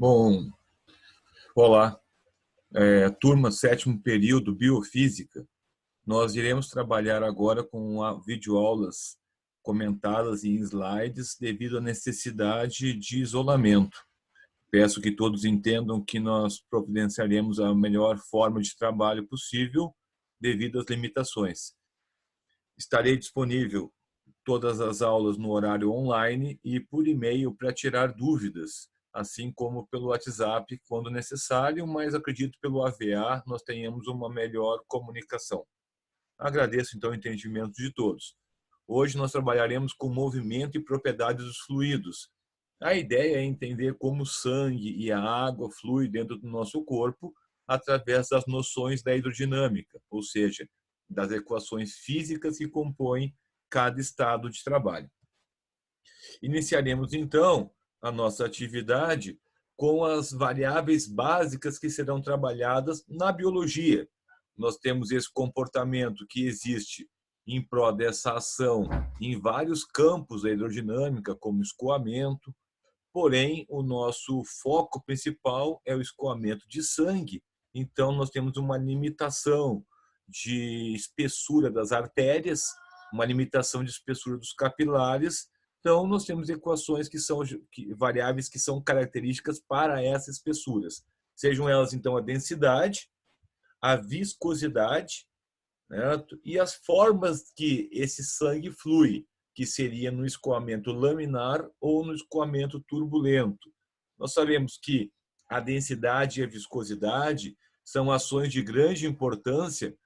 Bom, olá, turma sétimo período, Biofísica. Nós iremos trabalhar agora com videoaulas comentadas em slides devido à necessidade de isolamento. Peço que todos entendam que nós providenciaremos a melhor forma de trabalho possível devido às limitações. Estarei disponível todas as aulas no horário online e por e-mail para tirar dúvidas, assim como pelo WhatsApp quando necessário, mas acredito pelo AVA nós tenhamos uma melhor comunicação. Agradeço então o entendimento de todos. Hoje nós trabalharemos com movimento e propriedades dos fluidos. A ideia é entender como o sangue e a água fluem dentro do nosso corpo através das noções da hidrodinâmica, ou seja, das equações físicas que compõem cada estado de trabalho. Iniciaremos então a nossa atividade com as variáveis básicas que serão trabalhadas na biologia. Nós temos esse comportamento que existe em prol dessa ação em vários campos da hidrodinâmica, como escoamento, porém o nosso foco principal é o escoamento de sangue. Então nós temos uma limitação de espessura das artérias, uma limitação de espessura dos capilares. Então nós temos equações que são variáveis que são características para essas espessuras. Sejam elas então a densidade, a viscosidade, certo? E as formas que esse sangue flui, que seria no escoamento laminar ou no escoamento turbulento. Nós sabemos que a densidade e a viscosidade são ações de grande importância,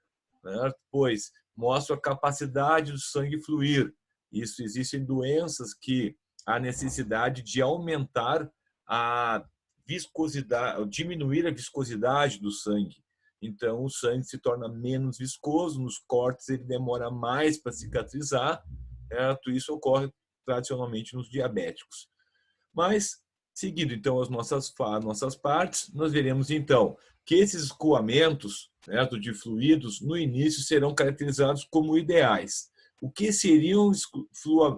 certo? Pois mostram a capacidade do sangue fluir. Isso, existem doenças que há necessidade de aumentar a viscosidade, diminuir a viscosidade do sangue. Então, o sangue se torna menos viscoso, nos cortes ele demora mais para cicatrizar, certo? Isso ocorre tradicionalmente nos diabéticos. Mas, seguindo então as nossas partes, nós veremos então que esses escoamentos, certo, de fluidos, no início serão caracterizados como ideais. O que seriam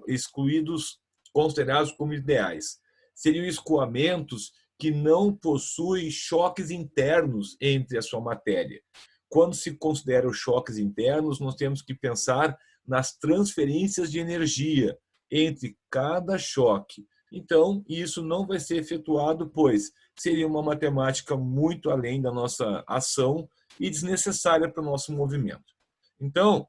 excluídos considerados como ideais? Seriam escoamentos que não possuem choques internos entre a sua matéria. Quando se considera os choques internos, nós temos que pensar nas transferências de energia entre cada choque. Então, isso não vai ser efetuado, pois seria uma matemática muito além da nossa ação e desnecessária para o nosso movimento. Então,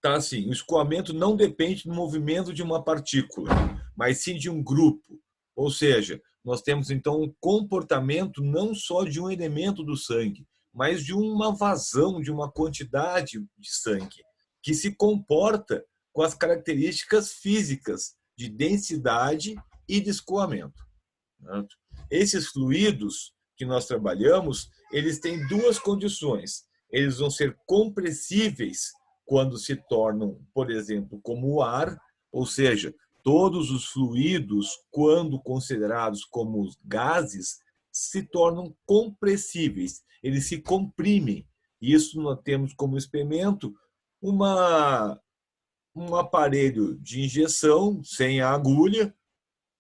tá assim, o escoamento não depende do movimento de uma partícula, mas sim de um grupo. Ou seja, nós temos então um comportamento não só de um elemento do sangue, mas de uma vazão, de uma quantidade de sangue, que se comporta com as características físicas de densidade e de escoamento. Esses fluidos que nós trabalhamos, eles têm duas condições. Eles vão ser compressíveis quando se tornam, por exemplo, como o ar, ou seja, todos os fluidos, quando considerados como gases, se tornam compressíveis, eles se comprimem. Isso nós temos como experimento um aparelho de injeção sem a agulha,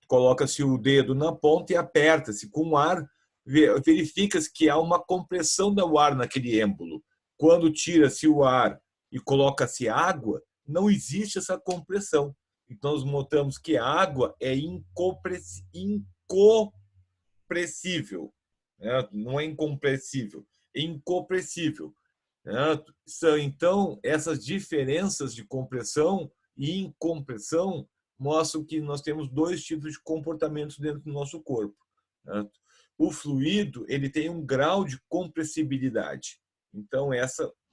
coloca-se o dedo na ponta e aperta-se com o ar, verifica-se que há uma compressão do ar naquele êmbolo. Quando tira-se o ar e coloca-se água, não existe essa compressão. Então, nós notamos que a água é incompressível, né? Não é incompressível, é incompressível. Né? Então, essas diferenças de compressão e incompressão mostram que nós temos dois tipos de comportamentos dentro do nosso corpo. Né? O fluido ele tem um grau de compressibilidade. Então,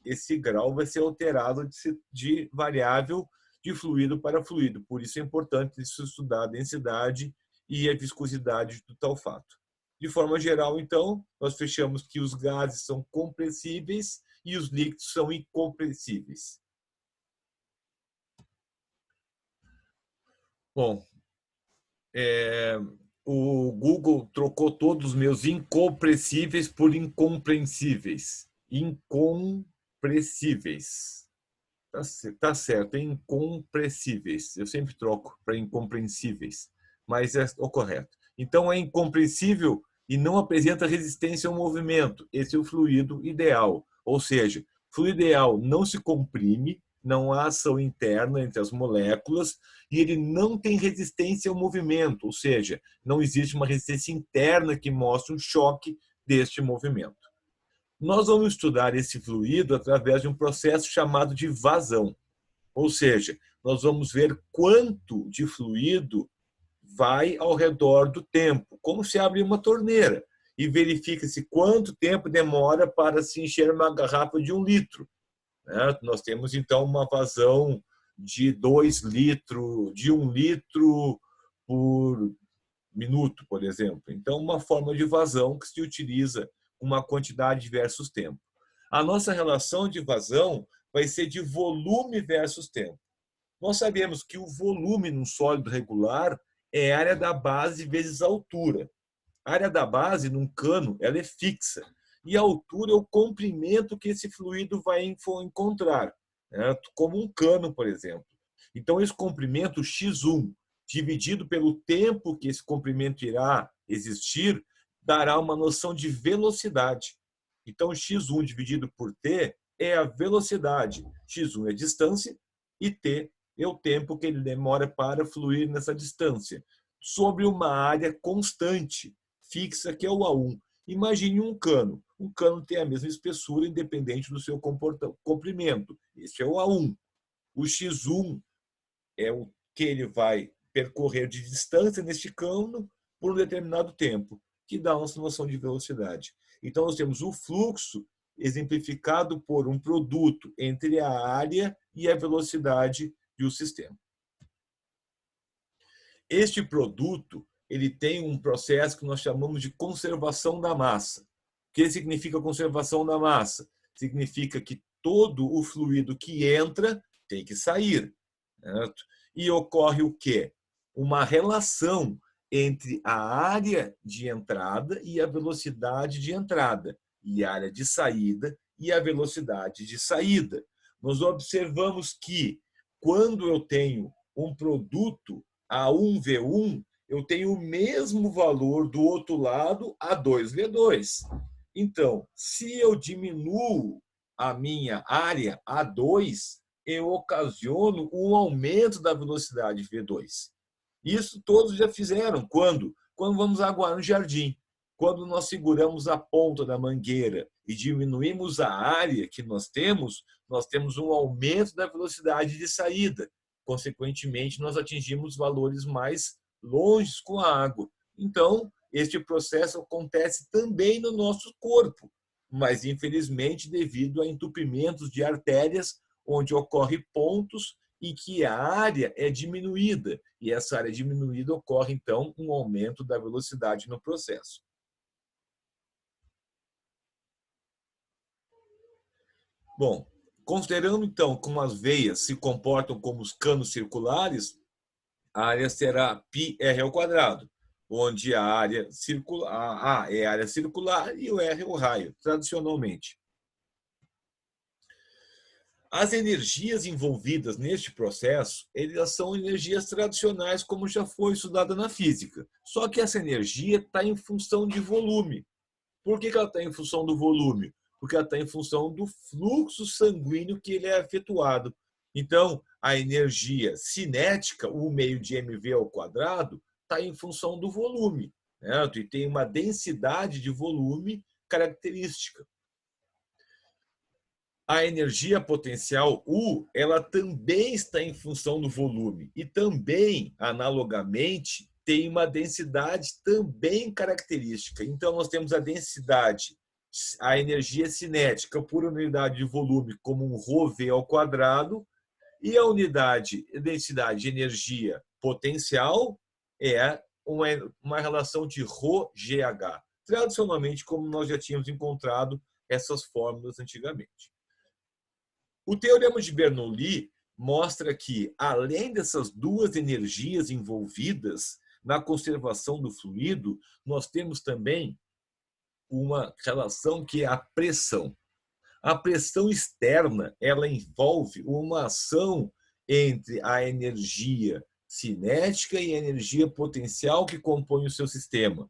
esse grau vai ser alterado de variável de fluido para fluido. Por isso é importante estudar a densidade e a viscosidade do tal fato. De forma geral, então, nós fechamos que os gases são compressíveis e os líquidos são incompressíveis. Bom, o Google trocou todos os meus incompressíveis por incompreensíveis. Incompressíveis. Tá certo, é incompressíveis. Eu sempre troco para incompreensíveis, mas é o correto. Então, é incompressível e não apresenta resistência ao movimento. Esse é o fluido ideal. Ou seja, o fluido ideal não se comprime, não há ação interna entre as moléculas e ele não tem resistência ao movimento, ou seja, não existe uma resistência interna que mostre um choque deste movimento. Nós vamos estudar esse fluido através de um processo chamado de vazão, ou seja, nós vamos ver quanto de fluido vai ao redor do tempo, como se abre uma torneira e verifica-se quanto tempo demora para se encher uma garrafa de 1 litro. Nós temos, então, uma vazão de 2 litros, de 1 litro por minuto, por exemplo. Então, uma forma de vazão que se utiliza uma quantidade versus tempo. A nossa relação de vazão vai ser de volume versus tempo. Nós sabemos que o volume num sólido regular é a área da base vezes a altura. A área da base, num cano, ela é fixa. E a altura é o comprimento que esse fluido vai encontrar, como um cano, por exemplo. Então, esse comprimento x1, dividido pelo tempo que esse comprimento irá existir, dará uma noção de velocidade. Então, x1 dividido por t é a velocidade. X1 é a distância e t é o tempo que ele demora para fluir nessa distância, sobre uma área constante, fixa, que é o A1. Imagine um cano. Um cano tem a mesma espessura, independente do seu comprimento. Esse é o A1. O X1 é o que ele vai percorrer de distância neste cano por um determinado tempo, que dá uma noção de velocidade. Então, nós temos o fluxo exemplificado por um produto entre a área e a velocidade do sistema. Este produto ele tem um processo que nós chamamos de conservação da massa. O que significa conservação da massa? Significa que todo o fluido que entra tem que sair. Certo? E ocorre o quê? Uma relação entre a área de entrada e a velocidade de entrada, e a área de saída e a velocidade de saída. Nós observamos que, quando eu tenho um produto A1V1, eu tenho o mesmo valor do outro lado A2V2. Então, se eu diminuo a minha área A2, eu ocasiono um aumento da velocidade V2. Isso todos já fizeram. Quando? Quando vamos aguar no jardim. Quando nós seguramos a ponta da mangueira e diminuímos a área que nós temos um aumento da velocidade de saída. Consequentemente, nós atingimos valores mais longes com a água. Então, este processo acontece também no nosso corpo, mas, infelizmente, devido a entupimentos de artérias, onde ocorre pontos e que a área é diminuída. E essa área diminuída ocorre, então, um aumento da velocidade no processo. Bom, considerando, então, como as veias se comportam como os canos circulares, a área será πr², onde a área circular, a A é a área circular e o R é o raio, tradicionalmente. As energias envolvidas neste processo, elas são energias tradicionais, como já foi estudada na física. Só que essa energia está em função de volume. Por que ela está em função do volume? Porque ela está em função do fluxo sanguíneo que ele é efetuado. Então, a energia cinética, o meio de mv², está em função do volume, certo? E tem uma densidade de volume característica. A energia potencial U, ela também está em função do volume e também, analogamente, tem uma densidade também característica. Então, nós temos a densidade, a energia cinética por unidade de volume como um ρV², e a unidade, a densidade de energia potencial é uma relação de ρGH. Tradicionalmente, como nós já tínhamos encontrado essas fórmulas antigamente. O teorema de Bernoulli mostra que, além dessas duas energias envolvidas na conservação do fluido, nós temos também uma relação que é a pressão. A pressão externa, ela envolve uma ação entre a energia cinética e energia potencial que compõem o seu sistema.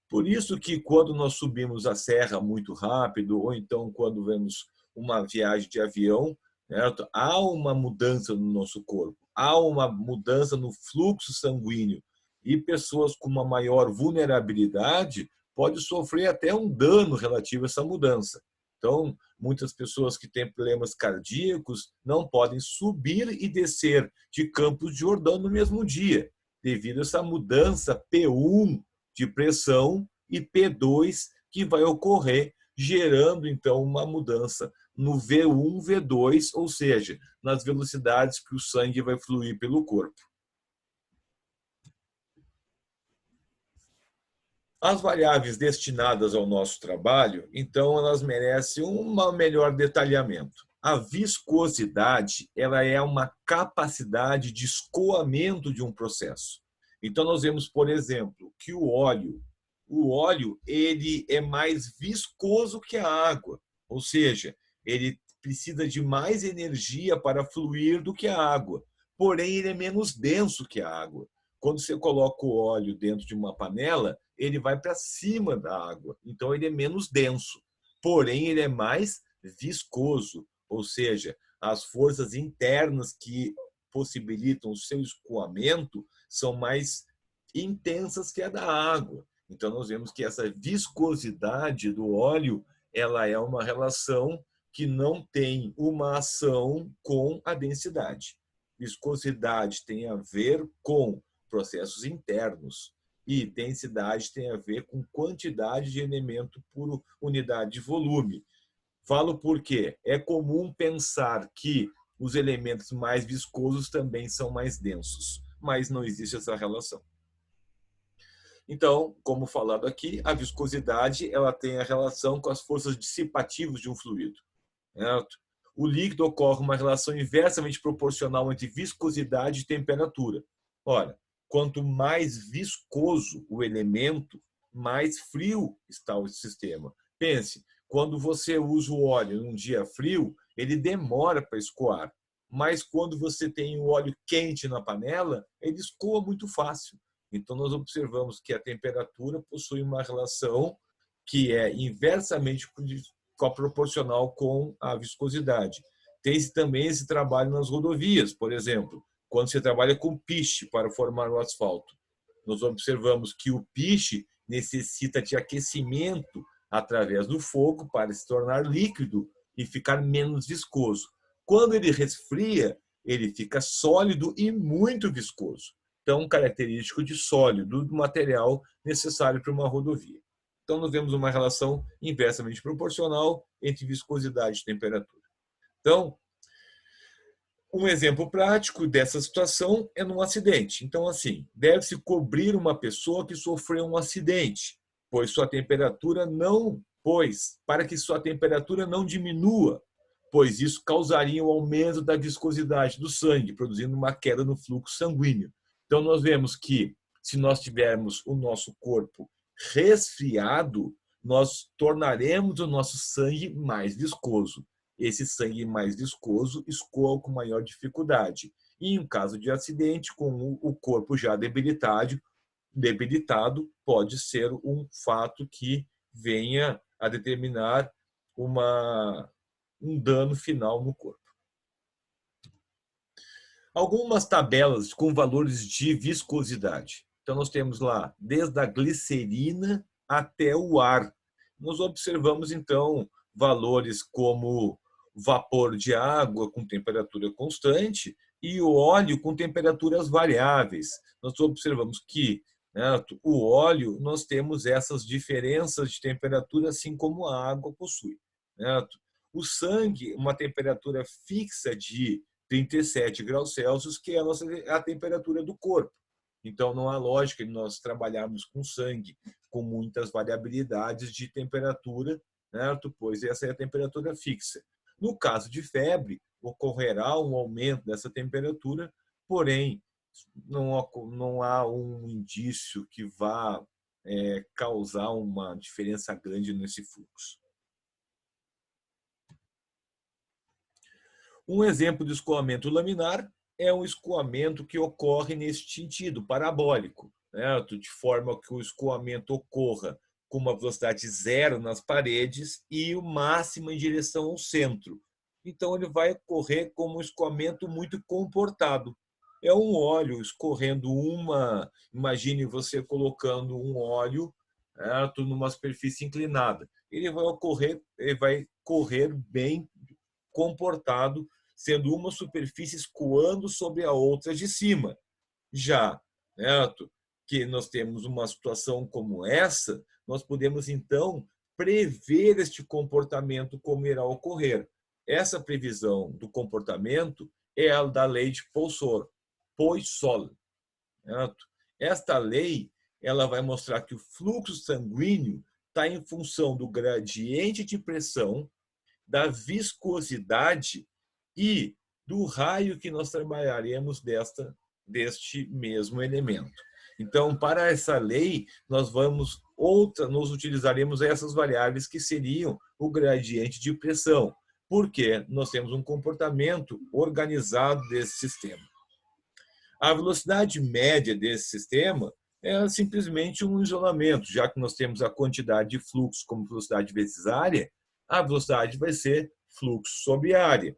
Por isso que quando nós subimos a serra muito rápido, ou então quando vemos uma viagem de avião, certo? Há uma mudança no nosso corpo, há uma mudança no fluxo sanguíneo. E pessoas com uma maior vulnerabilidade podem sofrer até um dano relativo a essa mudança. Então, muitas pessoas que têm problemas cardíacos não podem subir e descer de Campos de Jordão no mesmo dia, devido a essa mudança P1 de pressão e P2 que vai ocorrer, gerando então uma mudança no V1, V2, ou seja, nas velocidades que o sangue vai fluir pelo corpo. As variáveis destinadas ao nosso trabalho, então, elas merecem um melhor detalhamento. A viscosidade, ela é uma capacidade de escoamento de um processo. Então, nós vemos, por exemplo, que o óleo ele é mais viscoso que a água, ou seja, ele precisa de mais energia para fluir do que a água, porém ele é menos denso que a água. Quando você coloca o óleo dentro de uma panela, ele vai para cima da água, então ele é menos denso, porém ele é mais viscoso, ou seja, as forças internas que possibilitam o seu escoamento são mais intensas que a da água. Então nós vemos que essa viscosidade do óleo, ela é uma relação que não tem uma ação com a densidade. Viscosidade tem a ver com processos internos e densidade tem a ver com quantidade de elemento por unidade de volume. Falo porque é comum pensar que os elementos mais viscosos também são mais densos, mas não existe essa relação. Então, como falado aqui, a viscosidade ela tem a relação com as forças dissipativas de um fluido. Certo? O líquido ocorre uma relação inversamente proporcional entre viscosidade e temperatura. Ora, quanto mais viscoso o elemento, mais frio está o sistema. Pense, quando você usa o óleo num dia frio, ele demora para escoar. Mas quando você tem o óleo quente na panela, ele escoa muito fácil. Então, nós observamos que a temperatura possui uma relação que é inversamente proporcional com a viscosidade. Tem também esse trabalho nas rodovias, por exemplo, quando você trabalha com piche para formar o asfalto. Nós observamos que o piche necessita de aquecimento através do fogo para se tornar líquido e ficar menos viscoso. Quando ele resfria, ele fica sólido e muito viscoso. Então, característico de sólido do material necessário para uma rodovia. Então, nós vemos uma relação inversamente proporcional entre viscosidade e temperatura. Então, um exemplo prático dessa situação é num acidente. Então, assim, deve-se cobrir uma pessoa que sofreu um acidente, para que sua temperatura não diminua, pois isso causaria um aumento da viscosidade do sangue, produzindo uma queda no fluxo sanguíneo. Então, nós vemos que se nós tivermos o nosso corpo resfriado, nós tornaremos o nosso sangue mais viscoso. Esse sangue mais viscoso escoa com maior dificuldade. E em caso de acidente, com o corpo já debilitado, pode ser um fato que venha a determinar um dano final no corpo. Algumas tabelas com valores de viscosidade. Então, nós temos lá desde a glicerina até o ar. Nós observamos, então, valores como vapor de água com temperatura constante e o óleo com temperaturas variáveis. Nós observamos que, né, o óleo, nós temos essas diferenças de temperatura, assim como a água possui. Né? O sangue, uma temperatura fixa de 37 graus Celsius, que é a temperatura do corpo. Então, não há lógica de nós trabalharmos com sangue com muitas variabilidades de temperatura, certo? Pois essa é a temperatura fixa. No caso de febre, ocorrerá um aumento dessa temperatura, porém, não há um indício que vá causar uma diferença grande nesse fluxo. Um exemplo de escoamento laminar é um escoamento que ocorre nesse sentido, parabólico, certo? De forma que o escoamento ocorra com uma velocidade zero nas paredes e o máximo em direção ao centro. Então, ele vai ocorrer como um escoamento muito comportado. É um óleo escorrendo uma... Imagine você colocando um óleo, certo, numa superfície inclinada. Ele vai correr bem comportado, sendo uma superfície escoando sobre a outra de cima. Já, certo? Que nós temos uma situação como essa, nós podemos, então, prever este comportamento como irá ocorrer. Essa previsão do comportamento é a da lei de Poisson. Certo? Esta lei ela vai mostrar que o fluxo sanguíneo está em função do gradiente de pressão, da viscosidade e do raio que nós trabalharemos deste mesmo elemento. Então, para essa lei, nós utilizaremos essas variáveis que seriam o gradiente de pressão, porque nós temos um comportamento organizado desse sistema. A velocidade média desse sistema é simplesmente um isolamento, já que nós temos a quantidade de fluxo como velocidade vezes área, a velocidade vai ser fluxo sobre área.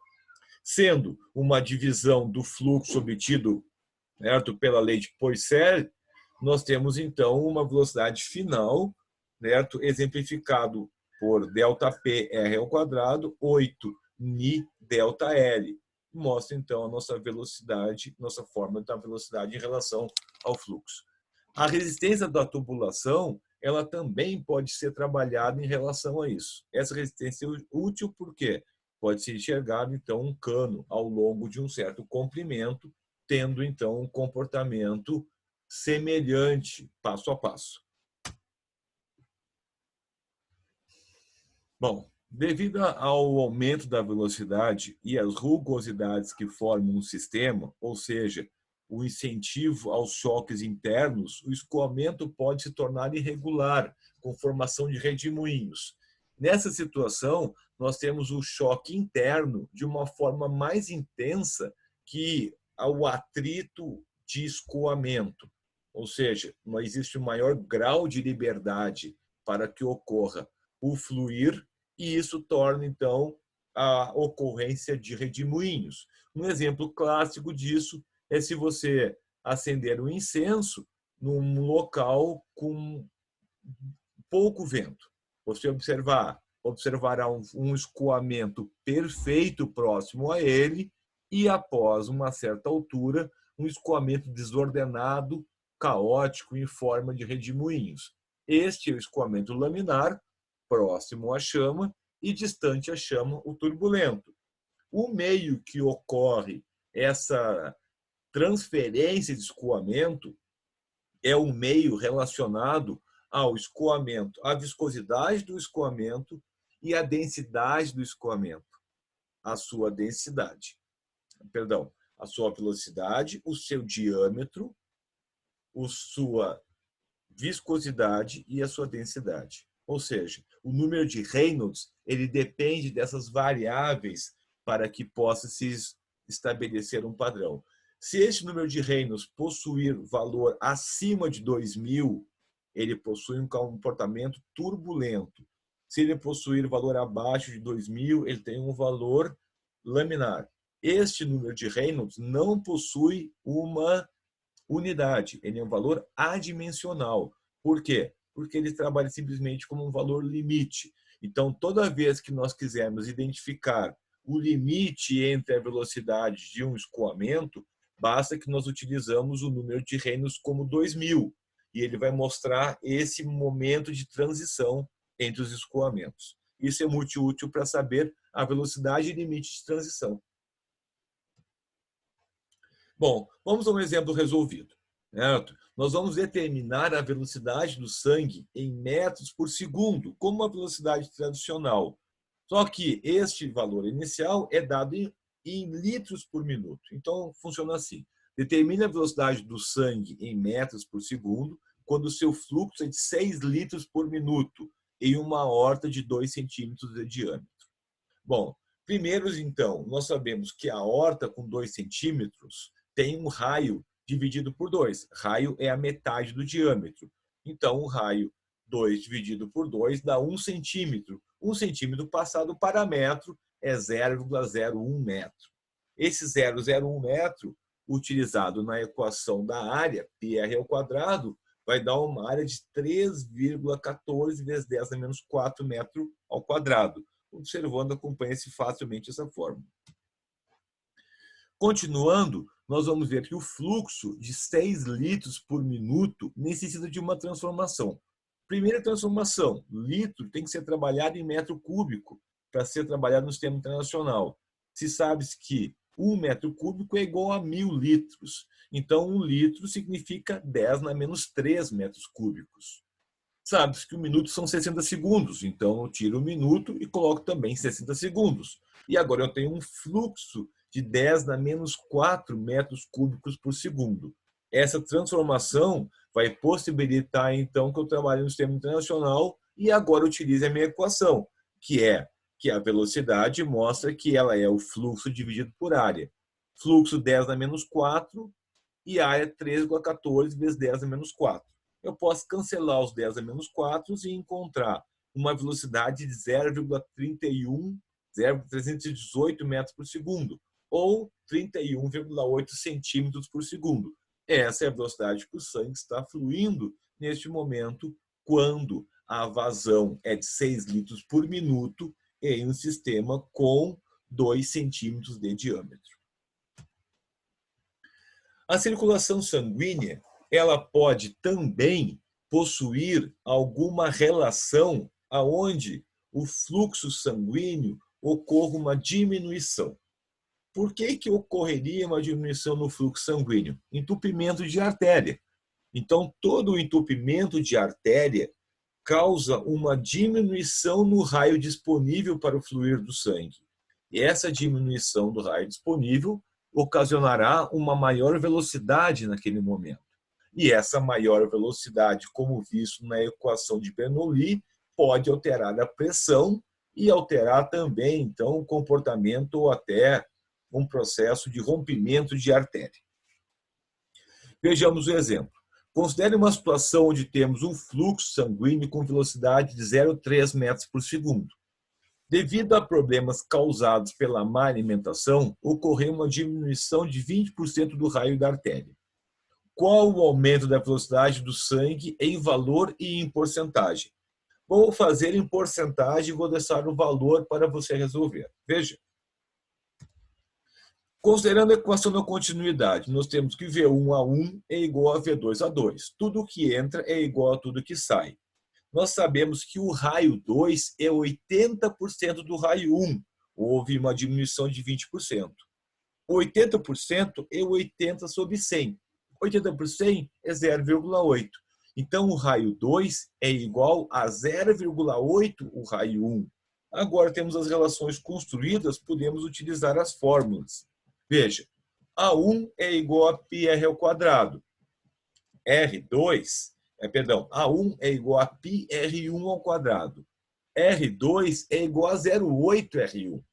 Sendo uma divisão do fluxo obtido, certo, pela lei de Poisson, nós temos, então, uma velocidade final, certo, exemplificado por ΔP_r², 8 ni ΔL. Mostra, então, a nossa velocidade, nossa forma da velocidade em relação ao fluxo. A resistência da tubulação, ela também pode ser trabalhada em relação a isso. Essa resistência é útil porque pode ser enxergado, então, um cano ao longo de um certo comprimento, tendo, então, um comportamento semelhante, passo a passo. Bom, devido ao aumento da velocidade e às rugosidades que formam um sistema, ou seja, o incentivo aos choques internos, o escoamento pode se tornar irregular, com formação de redemoinhos. Nessa situação, nós temos o choque interno de uma forma mais intensa que o atrito de escoamento. Ou seja, não existe um maior grau de liberdade para que ocorra o fluir e isso torna, então, a ocorrência de redemoinhos. Um exemplo clássico disso é se você acender um incenso num local com pouco vento. Você observará um escoamento perfeito próximo a ele e, após uma certa altura, um escoamento desordenado, caótico, em forma de redemoinhos. Este é o escoamento laminar, próximo à chama, e distante à chama, o turbulento. O meio que ocorre essa transferência de escoamento é o meio relacionado ao escoamento, à viscosidade do escoamento e à densidade do escoamento. A sua densidade, perdão, a sua velocidade, o seu diâmetro, a sua viscosidade e a sua densidade. Ou seja, o número de Reynolds ele depende dessas variáveis para que possa se estabelecer um padrão. Se esse número de Reynolds possuir valor acima de 2000, ele possui um comportamento turbulento. Se ele possuir valor abaixo de 2000, ele tem um valor laminar. Este número de Reynolds não possui uma unidade, ele é um valor adimensional. Por quê? Porque ele trabalha simplesmente como um valor limite. Então, toda vez que nós quisermos identificar o limite entre a velocidade de um escoamento, basta que nós utilizamos o número de Reynolds como 2000, e ele vai mostrar esse momento de transição entre os escoamentos. Isso é muito útil para saber a velocidade limite de transição. Bom, vamos a um exemplo resolvido. Certo? Nós vamos determinar a velocidade do sangue em metros por segundo, como uma velocidade tradicional. Só que este valor inicial é dado em litros por minuto. Então, funciona assim. Determine a velocidade do sangue em metros por segundo quando o seu fluxo é de 6 litros por minuto em uma aorta de 2 centímetros de diâmetro. Bom, primeiro, então, nós sabemos que a aorta com 2 centímetros tem um raio dividido por 2. Raio é a metade do diâmetro. Então, o raio 2 dividido por 2 dá 1 centímetro. 1 centímetro passado para metro é 0,01 metro. Esse 0,01 metro, utilizado na equação da área, πr ao quadrado, vai dar uma área de 3,14 vezes 10 a menos 4 metros ao quadrado. Observando, acompanha-se facilmente essa fórmula. Continuando, nós vamos ver que o fluxo de 6 litros por minuto necessita de uma transformação. Primeira transformação, litro tem que ser trabalhado em metro cúbico para ser trabalhado no sistema internacional. Se sabe que 1 metro cúbico é igual a 1.000 litros. Então, 1 litro significa 10 na menos 3 metros cúbicos. Sabe-se que um minuto são 60 segundos, então eu tiro o minuto e coloco também 60 segundos. E agora eu tenho um fluxo de 10 na menos 4 metros cúbicos por segundo. Essa transformação vai possibilitar, então, que eu trabalhe no sistema internacional e agora utilize a minha equação, que é que a velocidade mostra que ela é o fluxo dividido por área. Fluxo 10 na menos 4 e área 3,14 vezes 10 na menos 4. Eu posso cancelar os 10 a menos 4 e encontrar uma velocidade de 0,318 metros por segundo, ou 31,8 centímetros por segundo. Essa é a velocidade que o sangue está fluindo neste momento, quando a vazão é de 6 litros por minuto em um sistema com 2 centímetros de diâmetro. A circulação sanguínea ela pode também possuir alguma relação aonde o fluxo sanguíneo ocorra uma diminuição. Por que ocorreria uma diminuição no fluxo sanguíneo? Entupimento de artéria. Então, todo o entupimento de artéria causa uma diminuição no raio disponível para o fluir do sangue. E essa diminuição do raio disponível ocasionará uma maior velocidade naquele momento. E essa maior velocidade, como visto na equação de Bernoulli, pode alterar a pressão e alterar também, então, o comportamento ou até um processo de rompimento de artéria. Vejamos o exemplo. Considere uma situação onde temos um fluxo sanguíneo com velocidade de 0,3 metros por segundo. Devido a problemas causados pela má alimentação, ocorreu uma diminuição de 20% do raio da artéria. Qual o aumento da velocidade do sangue em valor e em porcentagem? Vou fazer em porcentagem e vou deixar o valor para você resolver. Veja. Considerando a equação da continuidade, nós temos que V1 é igual a V2 Tudo que entra é igual a tudo que sai. Nós sabemos que o raio 2 é 80% do raio 1. Houve uma diminuição de 20%. 80% é 80 sobre 100. 80 por 100 é 0,8. Então, o raio 2 é igual a 0,8 o raio 1. Agora temos as relações construídas, podemos utilizar as fórmulas. Veja, A1 é igual a πr ao quadrado. A1 é igual a πr1 ao quadrado. R2 é igual a 0,8 R1.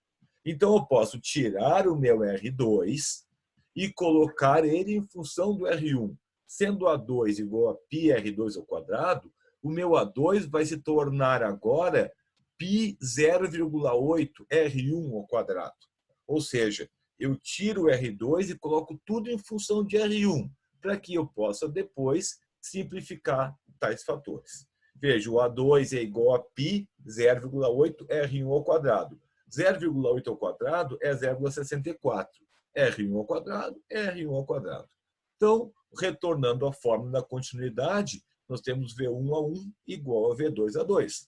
Então, eu posso tirar o meu R2 e colocar ele em função do R1. Sendo A2 igual a πr2 ao quadrado, o meu A2 vai se tornar agora π 0,8 R1 ao quadrado. Ou seja, eu tiro o R2 e coloco tudo em função de R1, para que eu possa depois simplificar tais fatores. Veja, o A2 é igual a π 0,8 R1 ao quadrado. 0,8 ao quadrado é 0,64. R1 ao quadrado é R1 ao quadrado. Então, retornando à fórmula da continuidade, nós temos V1A1 igual a V2A2.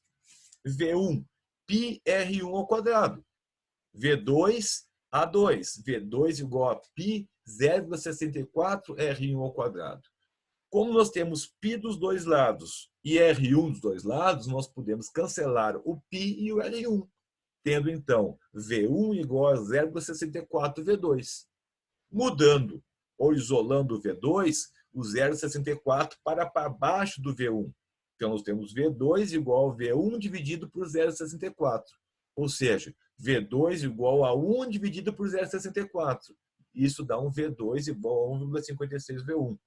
V1, πr1 ao quadrado. V2A2. V2 igual a π 0,64 R1 ao quadrado. Como nós temos π dos dois lados e R1 dos dois lados, nós podemos cancelar o π e o R1. Tendo, então, V1 igual a 0,64 V2. Mudando ou isolando o V2, o 0,64 para baixo do V1. Então, nós temos V2 igual a V1 dividido por 0,64. Ou seja, V2 igual a 1 dividido por 0,64. Isso dá um V2 igual a 1,56 V1.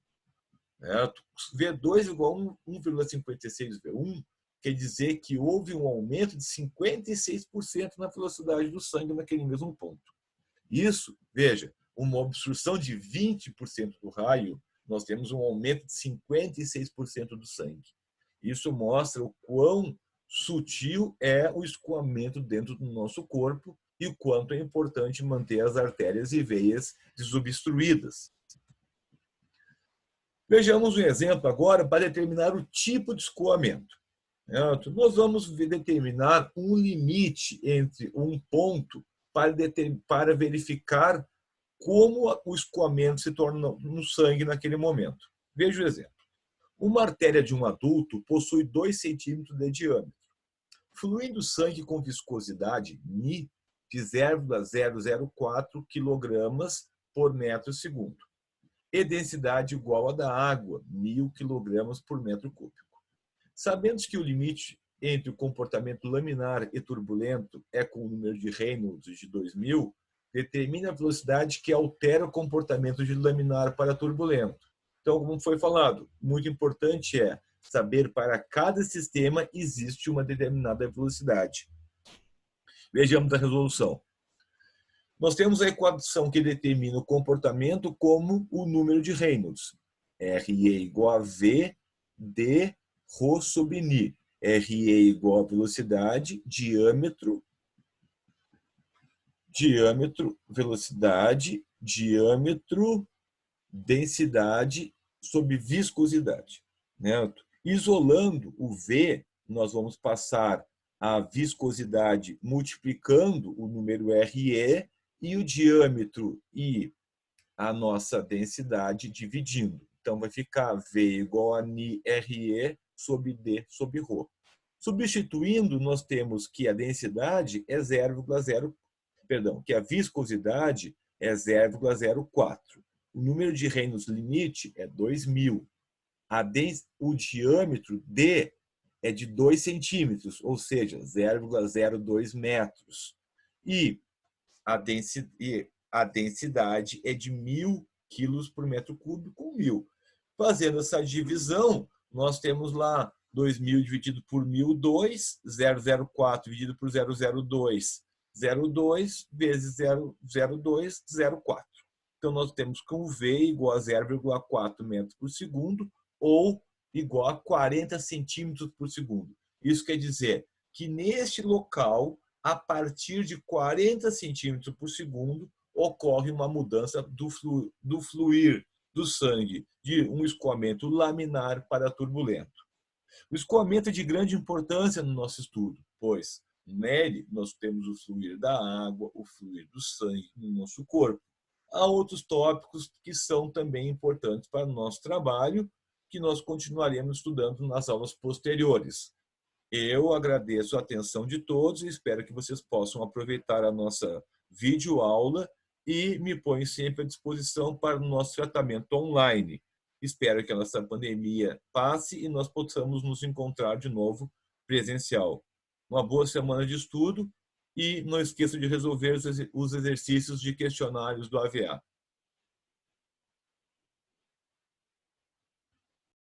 V2 igual a 1,56 V1 quer dizer que houve um aumento de 56% na velocidade do sangue naquele mesmo ponto. Isso, veja, uma obstrução de 20% do raio, nós temos um aumento de 56% do sangue. Isso mostra o quão sutil é o escoamento dentro do nosso corpo e o quanto é importante manter as artérias e veias desobstruídas. Vejamos um exemplo agora para determinar o tipo de escoamento. Nós vamos determinar um limite entre um ponto para verificar como o escoamento se torna no sangue naquele momento. Veja o exemplo. Uma artéria de um adulto possui 2 centímetros de diâmetro, fluindo sangue com viscosidade μ de 0,004 kg por metro segundo e densidade igual à da água, 1000 kg por metro cúbico. Sabendo que o limite entre o comportamento laminar e turbulento é com o número de Reynolds de 2000, determina a velocidade que altera o comportamento de laminar para turbulento. Então, como foi falado, muito importante é saber para cada sistema existe uma determinada velocidade. Vejamos a resolução. Nós temos a equação que determina o comportamento como o número de Reynolds. RE igual a V d ρ sobre Ni. RE igual a velocidade, velocidade, diâmetro, densidade sobre viscosidade. Isolando o V, nós vamos passar a viscosidade multiplicando o número RE e o diâmetro e a nossa densidade dividindo. Então, vai ficar V igual a Ni RE sobre D sobre Rho. Substituindo, nós temos que a densidade é 0,0, que a viscosidade é 0,04. O número de Reynolds limite é 2000. O diâmetro D é de 2 centímetros, ou seja, 0,02 metros. E a densidade é de 1000 quilos por metro cúbico, 1000. Fazendo essa divisão, nós temos lá 2.000 dividido por 1.000, 2, 0,04 dividido por 0,02, 0,2 vezes 0,02, 0,4. Então, nós temos que o V igual a 0,4 metros por segundo ou igual a 40 centímetros por segundo. Isso quer dizer que neste local, a partir de 40 centímetros por segundo, ocorre uma mudança do fluir do sangue de um escoamento laminar para turbulento. O escoamento é de grande importância no nosso estudo, pois nele nós temos o fluir da água, o fluir do sangue no nosso corpo. Há outros tópicos que são também importantes para o nosso trabalho, que nós continuaremos estudando nas aulas posteriores. Eu agradeço a atenção de todos e espero que vocês possam aproveitar a nossa videoaula e me ponho sempre à disposição para o nosso tratamento online. Espero que a nossa pandemia passe e nós possamos nos encontrar de novo presencial. Uma boa semana de estudo e não esqueça de resolver os exercícios de questionários do AVA.